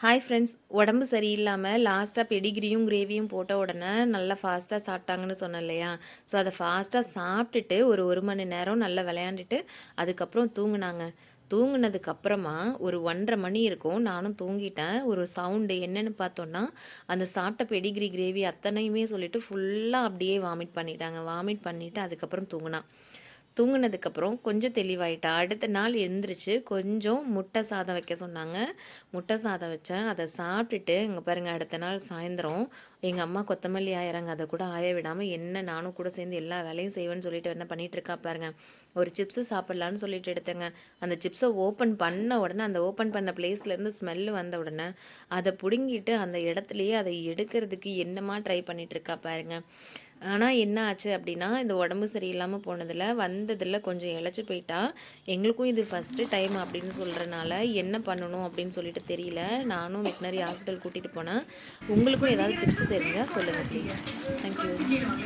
Hi friends, உடம்பு சரியில்லாமல் லாஸ்ட்டாக பெடிகிரியும் கிரேவியும் போட்ட உடனே நல்லா ஃபாஸ்ட்டாக சாப்பிட்டாங்கன்னு சொன்னேன் இல்லையா? ஸோ அதை ஃபாஸ்ட்டாக சாப்பிட்டுட்டு ஒரு மணி நேரம் நல்லா விளையாண்டுட்டு அதுக்கப்புறம் தூங்குனாங்க. தூங்குனதுக்கப்புறமா ஒரு 1:30 மணி இருக்கும். நானும் தூங்கிட்டேன். ஒரு சவுண்டு என்னன்னு பார்த்தோன்னா, அந்த சாப்பிட்ட பெடிகிரி கிரேவி அத்தனையுமே சொல்லிட்டு ஃபுல்லாக அப்படியே வாமிட் பண்ணிட்டாங்க. வாமிட் பண்ணிவிட்டு அதுக்கப்புறம் தூங்குனதுக்கப்புறம் கொஞ்சம் தெளிவாயிட்டா. அடுத்த நாள் எழுந்திரிச்சு கொஞ்சம் முட்டை சாதம் வைக்க சொன்னாங்க. முட்டை சாதம் வச்சேன். அதை சாப்பிட்டுட்டு இங்கே பாருங்கள், அடுத்த நாள் சாயந்தரம் எங்கள் அம்மா கொத்தமல்லி ஆயிறாங்க. அதை கூட ஆய விடாமல் என்ன நானும் கூட சேர்ந்து எல்லா வேலையும் செய்வேன்னு சொல்லிட்டு என்ன பண்ணிகிட்டு இருக்கா பாருங்க. ஒரு சிப்ஸு சாப்பிட்லான்னு சொல்லிட்டு எடுத்தேங்க. அந்த சிப்ஸை ஓப்பன் பண்ண உடனே அந்த ஓப்பன் பண்ண பிளேஸ்லேருந்து ஸ்மெல்லு வந்த உடனே அதை பிடுங்கிட்டு அந்த இடத்துலையே அதை எடுக்கிறதுக்கு என்னமா ட்ரை பண்ணிகிட்டு இருக்கா பாருங்க. ஆனால் என்ன ஆச்சு அப்படின்னா, இந்த உடம்பு சரியில்லாமல் வந்ததில் கொஞ்சம் இளைச்சி போயிட்டா. எங்களுக்கும் இது ஃபஸ்ட்டு டைம் அப்படின்னு சொல்கிறனால என்ன பண்ணணும் அப்படின்னு சொல்லிட்டு தெரியல. நானும் வெட்டினரி ஹாஸ்பிட்டல் கூட்டிகிட்டு போனேன். உங்களுக்கும் ஏதாவது டிப்ஸ் தெரிஞ்சால் சொல்லுங்கள் ப்ளீஸ். தேங்க்யூ.